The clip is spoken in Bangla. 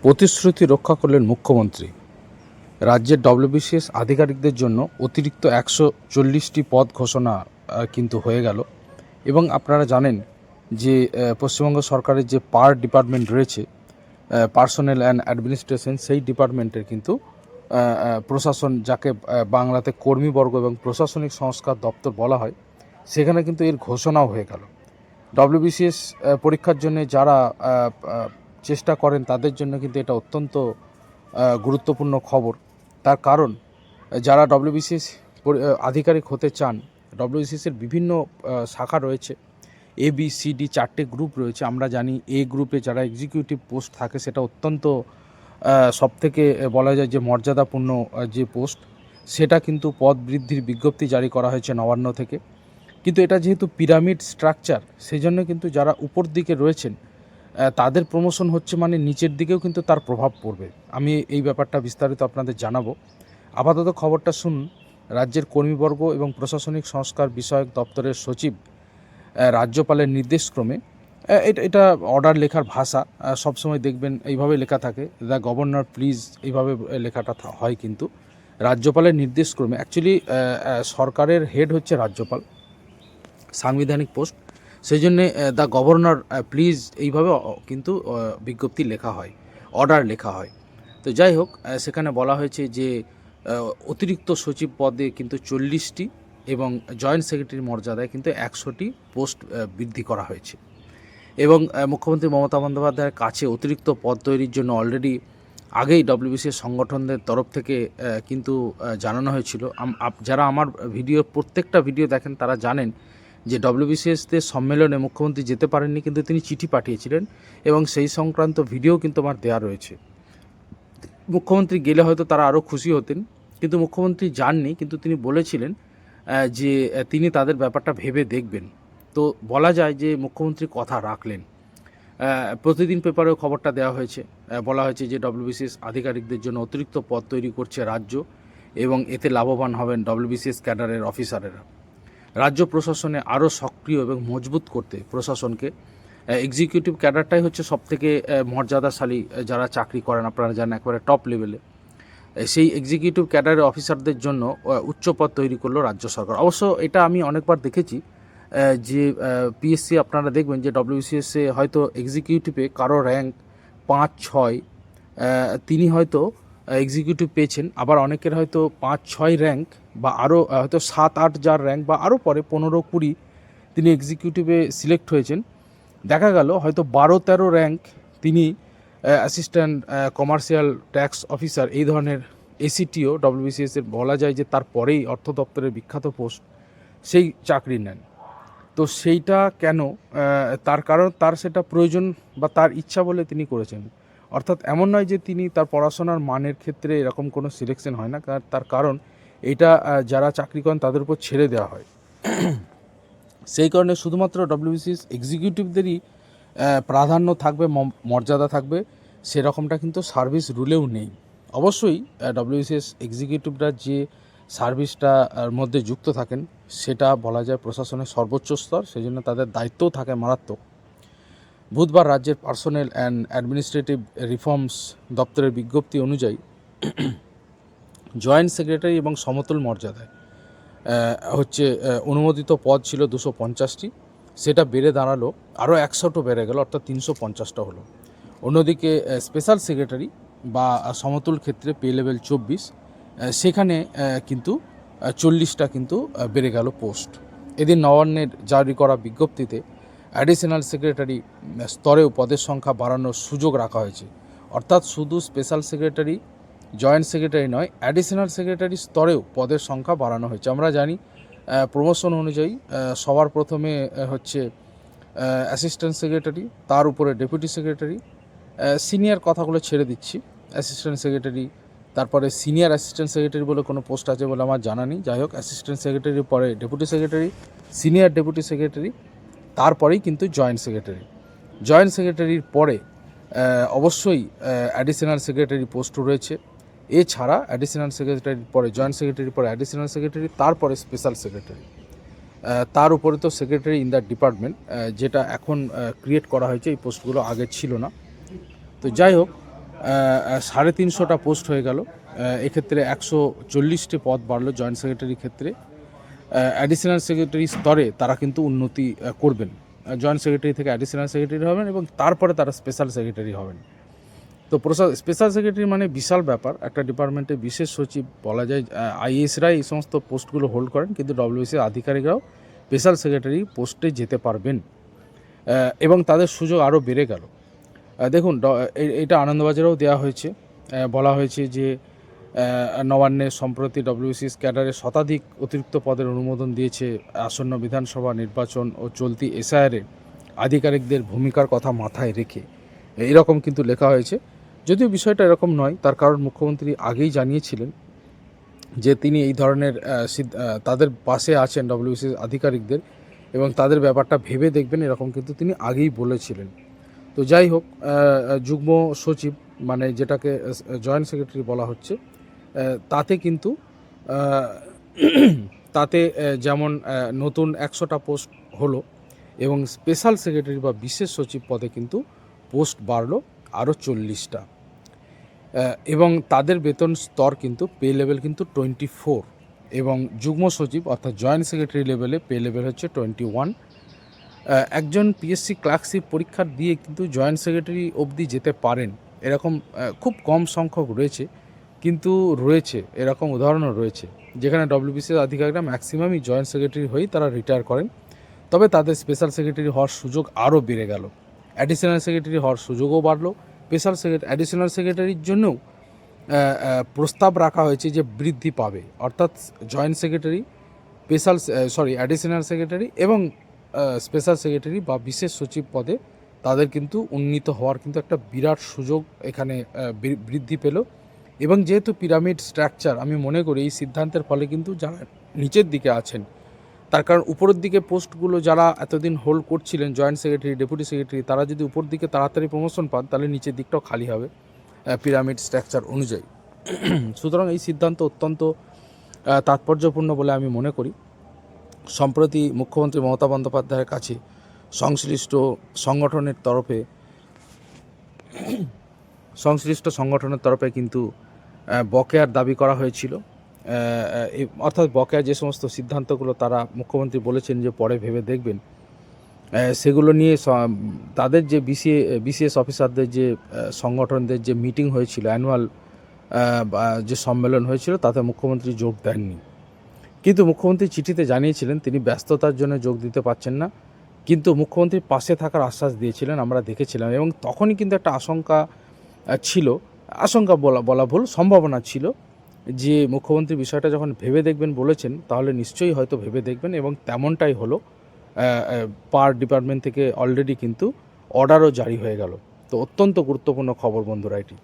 প্রতিশ্রুতি রক্ষা করলেন মুখ্যমন্ত্রী। রাজ্যের ডব্লিউবিসিএস আধিকারিকদের জন্য অতিরিক্ত 140টি পদ ঘোষণা কিন্তু হয়ে গেল। এবং আপনারা জানেন যে পশ্চিমবঙ্গ সরকারের যে পার ডিপার্টমেন্ট রয়েছে, পার্সোনেল অ্যান্ড অ্যাডমিনিস্ট্রেশন, সেই ডিপার্টমেন্টের কিন্তু প্রশাসন, যাকে বাংলাতে কর্মীবর্গ এবং প্রশাসনিক সংস্কার দপ্তর বলা হয়, সেখানে কিন্তু এর ঘোষণাও হয়ে গেল। ডব্লিউবিসিএস পরীক্ষার জন্য যারা চেষ্টা করেন তাদের জন্য কিন্তু এটা অত্যন্ত গুরুত্বপূর্ণ খবর। তার কারণ যারা ডব্লিউবিসিএস আধিকারিক হতে চান, ডব্লিউবিসিএসের বিভিন্ন শাখা রয়েছে, ABCD 4টে গ্রুপ রয়েছে। আমরা জানি এ গ্রুপে যারা এক্সিকিউটিভ পোস্ট থাকে সেটা অত্যন্ত সবথেকে বলা যায় যে মর্যাদাপূর্ণ যে পোস্ট, সেটা কিন্তু পদ বৃদ্ধির বিজ্ঞপ্তি জারি করা হয়েছে নবান্ন থেকে। কিন্তু এটা যেহেতু পিরামিড স্ট্রাকচার, সেই জন্য কিন্তু যারা উপর দিকে রয়েছেন তাদের প্রমোশন হচ্ছে, মানে নিচের দিকেও কিন্তু তার প্রভাব পড়বে। আমি এই ব্যাপারটা বিস্তারিত আপনাদের জানাবো। আপাতত খবরটা শুনুন। রাজ্যের কর্মীবর্গ এবং প্রশাসনিক সংস্কার বিষয়ক দপ্তরের সচিব রাজ্যপালের নির্দেশক্রমে, এটা অর্ডার লেখার ভাষা সবসময় দেখবেন এইভাবে লেখা থাকে, দ্য গভর্নর প্লিজ, এইভাবে লেখাটা হয়। কিন্তু রাজ্যপালের নির্দেশক্রমে, অ্যাকচুয়ালি সরকারের হেড হচ্ছে রাজ্যপাল, সাংবিধানিক পোস্ট, সেই জন্যে দ্য গভর্নর প্লিজ এইভাবে কিন্তু বিজ্ঞপ্তি লেখা হয়, অর্ডার লেখা হয়। তো যাই হোক, সেখানে বলা হয়েছে যে অতিরিক্ত সচিব পদে কিন্তু 40টি এবং জয়েন্ট সেক্রেটারির মর্যাদায় কিন্তু 100টি পোস্ট বৃদ্ধি করা হয়েছে। এবং মুখ্যমন্ত্রী মমতা বন্দ্যোপাধ্যায়ের কাছে অতিরিক্ত পদ তৈরির জন্য অলরেডি আগেই ডব্লিউবিসিএস সংগঠনদের তরফ থেকে কিন্তু জানানো হয়েছিল। যারা আমার প্রত্যেকটা ভিডিও দেখেন তারা জানেন যে ডব্লিউবিসিএসদের সম্মেলনে মুখ্যমন্ত্রী যেতে পারেননি, কিন্তু তিনি চিঠি পাঠিয়েছিলেন এবং সেই সংক্রান্ত ভিডিও কিন্তু আমার দেওয়া রয়েছে। মুখ্যমন্ত্রী গেলে হয়তো তারা আরও খুশি হতেন, কিন্তু মুখ্যমন্ত্রী যাননি, কিন্তু তিনি বলেছিলেন যে তিনি তাদের ব্যাপারটা ভেবে দেখবেন। তো বলা যায় যে মুখ্যমন্ত্রী কথা রাখলেন। প্রতিদিন পেপারেও খবরটা দেওয়া হয়েছে, বলা হয়েছে যে ডব্লিউবিসিএস আধিকারিকদের জন্য অতিরিক্ত পদ তৈরি করছে রাজ্য এবং এতে লাভবান হবেন ডব্লিউবিসিএস ক্যাডারের অফিসারেরা। রাজ্য প্রশাসনে আরও সক্রিয় এবং মজবুত করতে প্রশাসনকে, এক্সিকিউটিভ ক্যাডারটাই হচ্ছে সবথেকে মর্যাদাশালী যারা চাকরি করেন, আপনারা জানেন একেবারে টপ লেভেলে, সেই এক্সিকিউটিভ ক্যাডারের অফিসারদের জন্য উচ্চ পদ তৈরি করলো রাজ্য সরকার। অবশ্য এটা আমি অনেকবার দেখেছি যে পিএসসি, আপনারা দেখবেন যে ডব্লিউবিসিএসে হয়তো এক্সিকিউটিভে কারো র্যাঙ্ক 5-6, তিনি হয়তো এক্সিকিউটিভ পেয়েছেন, আবার অনেকের হয়তো 5-6 র্যাঙ্ক বা আরও হয়তো 7-8 যার র্যাঙ্ক, বা আরও পরে 15-20 তিনি এক্সিকিউটিভে সিলেক্ট হয়েছেন। দেখা গেল হয়তো 12-13 র্যাঙ্ক তিনি অ্যাসিস্ট্যান্ট কমার্শিয়াল ট্যাক্স অফিসার, এই ধরনের ACTO ডব্লিউবিসিএসের বলা যায় যে তারপরেই অর্থ দপ্তরের বিখ্যাত পোস্ট, সেই চাকরি নেন। তো সেইটা কেন? তার কারণ তার সেটা প্রয়োজন বা তার ইচ্ছা বলে তিনি করেছেন। অর্থাৎ এমন নয় যে তিনি তার পড়াশোনার মানের ক্ষেত্রে এরকম কোনো সিলেকশন হয় না, তার কারণ এটা যারা চাকরি করেন তাদের উপর ছেড়ে দেওয়া হয়। সেই কারণে শুধুমাত্র ডব্লিউবিসিএস এক্সিকিউটিভদেরই প্রাধান্য থাকবে, মর্যাদা থাকবে, সেরকমটা কিন্তু সার্ভিস রুলেও নেই। অবশ্যই ডব্লিউবিসিএস এক্সিকিউটিভরা যে সার্ভিসটার মধ্যে যুক্ত থাকেন সেটা বলা যায় প্রশাসনের সর্বোচ্চ স্তর, সেই জন্য তাদের দায়িত্বও থাকে মারাত্মক। বুধবার রাজ্যের পার্সোনেল অ্যান্ড অ্যাডমিনিস্ট্রেটিভ রিফর্মস দপ্তরের বিজ্ঞপ্তি অনুযায়ী জয়েন্ট সেক্রেটারি এবং সমতুল মর্যাদায় হচ্ছে অনুমোদিত পদ ছিল 250টি, সেটা বেড়ে দাঁড়ালো আরও 100টো বেড়ে গেল, অর্থাৎ 350টা হলো। অন্যদিকে স্পেশাল সেক্রেটারি বা সমতুল ক্ষেত্রে পে লেভেল 24, সেখানে কিন্তু 40টা কিন্তু বেড়ে গেল পোস্ট। এদিন নবান্নের জারি করা বিজ্ঞপ্তিতে অ্যাডিশনাল সেক্রেটারি স্তরেও পদের সংখ্যা বাড়ানোর সুযোগ রাখা হয়েছে। অর্থাৎ শুধু স্পেশাল সেক্রেটারি, জয়েন্ট সেক্রেটারি নয়, অ্যাডিশনাল সেক্রেটারি স্তরেও পদের সংখ্যা বাড়ানো হয়েছে। আমরা জানি প্রমোশন অনুযায়ী সবার প্রথমে হচ্ছে অ্যাসিস্ট্যান্ট সেক্রেটারি, তার উপরে ডেপুটি সেক্রেটারি, সিনিয়র কথাগুলো ছেড়ে দিচ্ছি, অ্যাসিস্ট্যান্ট সেক্রেটারি, তারপরে সিনিয়র অ্যাসিস্ট্যান্ট সেক্রেটারি বলে কোনো পোস্ট আছে বলে আমার জানা নেই। যাই হোক, অ্যাসিস্ট্যান্ট সেক্রেটারির পরে deputy secretary, senior deputy secretary, তারপরেই কিন্তু জয়েন্ট সেক্রেটারি। জয়েন্ট সেক্রেটারির পরে অবশ্যই অ্যাডিশনাল সেক্রেটারি পোস্ট রয়েছে। এছাড়া অ্যাডিশনাল সেক্রেটারির পরে জয়েন্ট সেক্রেটারির পরে অ্যাডিশনাল সেক্রেটারি, তারপরে স্পেশাল সেক্রেটারি, তার উপরে তো সেক্রেটারি ইন দ্য ডিপার্টমেন্ট, যেটা এখন ক্রিয়েট করা হয়েছে, এই পোস্টগুলো আগে ছিল না। তো যাই হোক, 350টা পোস্ট হয়ে গেল। এক্ষেত্রে 140টি পদ বাড়লো জয়েন্ট সেক্রেটারির ক্ষেত্রে। অ্যাডিশনাল সেক্রেটারি স্তরে তারা কিন্তু উন্নতি করবেন। জয়েন্ট সেক্রেটারি থেকে অ্যাডিশনাল সেক্রেটারি হবেন এবং তারপরে তারা স্পেশাল সেক্রেটারি হবেন। তো স্পেশাল সেক্রেটারি মানে বিশাল ব্যাপার। একটা ডিপার্টমেন্টে বিশেষ সচিব বলা যায়, আইএএসরাই এই সমস্ত পোস্টগুলো হোল্ড করেন, কিন্তু ডব্লিউবিসির আধিকারিকরাও স্পেশাল সেক্রেটারি পোস্টে যেতে পারবেন এবং তাদের সুযোগ আরও বেড়ে গেল। দেখুন, এটা আনন্দবাজারেও দেওয়া হয়েছে। বলা হয়েছে যে নবান্নে সম্প্রতি ডব্লিউবিসিএস ক্যাডারে শতাধিক অতিরিক্ত পদের অনুমোদন দিয়েছে আসন্ন বিধানসভা নির্বাচন ও চলতি এসআইআরে আধিকারিকদের ভূমিকার কথা মাথায় রেখে, এরকম কিন্তু লেখা হয়েছে। যদিও বিষয়টা এরকম নয়, তার কারণ মুখ্যমন্ত্রী আগেই জানিয়েছিলেন যে তিনি এই ধরনের তাদের পাশে আছেন ডব্লিউবিসিএস আধিকারিকদের এবং তাদের ব্যাপারটা ভেবে দেখবেন, এরকম কিন্তু তিনি আগেই বলেছিলেন। তো যাই হোক, যুগ্ম সচিব মানে যেটাকে জয়েন্ট সেক্রেটারি বলা হচ্ছে, তাতে কিন্তু তাতে যেমন নতুন 100টা পোস্ট হলো এবং স্পেশাল সেক্রেটারি বা বিশেষ সচিব পদে কিন্তু পোস্ট বাড়লো আরও 40টা এবং তাদের বেতন স্তর কিন্তু পে লেভেল কিন্তু 24 এবং যুগ্ম সচিব অর্থাৎ জয়েন্ট সেক্রেটারি লেভেলে পে লেভেল হচ্ছে 21। একজন পিএসসি ক্লার্কশিপ পরীক্ষা দিয়ে কিন্তু জয়েন্ট সেক্রেটারি অবধি যেতে পারেন, এরকম খুব কম সংখ্যক রয়েছে, কিন্তু রয়েছে এরকম উদাহরণও রয়েছে যেখানে ডব্লিউবিসিএস আধিকারিকরা ম্যাক্সিমামই জয়েন্ট সেক্রেটারি হয়েই তারা রিটায়ার করেন। তবে তাদের স্পেশাল সেক্রেটারি হওয়ার সুযোগ আরও বেড়ে গেল, অ্যাডিশনাল সেক্রেটারি হওয়ার সুযোগও বাড়লো। অ্যাডিশনাল সেক্রেটারির জন্যও প্রস্তাব রাখা হয়েছে যে বৃদ্ধি পাবে, অর্থাৎ জয়েন্ট সেক্রেটারি, অ্যাডিশনাল সেক্রেটারি এবং স্পেশাল সেক্রেটারি বা বিশেষ সচিব পদে তাদের কিন্তু উন্নীত হওয়ার কিন্তু একটা বিরাট সুযোগ এখানে বৃদ্ধি পেল। এবং যেহেতু পিরামিড স্ট্রাকচার, আমি মনে করি এই সিদ্ধান্তের ফলে কিন্তু যারা নিচের দিকে আছেন, তার কারণ উপরের দিকে পোস্টগুলো যারা এতদিন হোল্ড করছিলেন জয়েন্ট সেক্রেটারি, ডেপুটি সেক্রেটারি, তারা যদি উপর দিকে তাড়াতাড়ি প্রমোশন পান তাহলে নিচের দিকটাও খালি হবে পিরামিড স্ট্রাকচার অনুযায়ী। সুতরাং এই সিদ্ধান্ত অত্যন্ত তাৎপর্যপূর্ণ বলে আমি মনে করি। সম্প্রতি মুখ্যমন্ত্রী মমতা বন্দ্যোপাধ্যায়ের কাছে সংশ্লিষ্ট সংগঠনের তরফে কিন্তু বকেয়ার দাবি করা হয়েছিল, অর্থাৎ বকেয়া যে সমস্ত সিদ্ধান্তগুলো তারা মুখ্যমন্ত্রী বলেছেন যে পরে ভেবে দেখবেন, সেগুলো নিয়ে তাদের যে বিসিএস অফিসারদের যে সংগঠনদের যে মিটিং হয়েছিল, অ্যানুয়াল যে সম্মেলন হয়েছিল, তাতে মুখ্যমন্ত্রী যোগ দেননি। কিন্তু মুখ্যমন্ত্রী চিঠিতে জানিয়েছিলেন তিনি ব্যস্ততার জন্য যোগ দিতে পারছেন না, কিন্তু মুখ্যমন্ত্রীর পাশে থাকার আশ্বাস দিয়েছিলেন, আমরা দেখেছিলাম। এবং তখনই কিন্তু একটা বলা ভুল, সম্ভাবনা ছিল যে মুখ্যমন্ত্রী বিষয়টা যখন ভেবে দেখবেন বলেছেন, তাহলে নিশ্চয়ই হয়তো ভেবে দেখবেন, এবং তেমনটাই হলো। পার ডিপার্টমেন্ট থেকে অলরেডি কিন্তু অর্ডারও জারি হয়ে গেল। তো অত্যন্ত গুরুত্বপূর্ণ খবর বন্ধুরা এটি।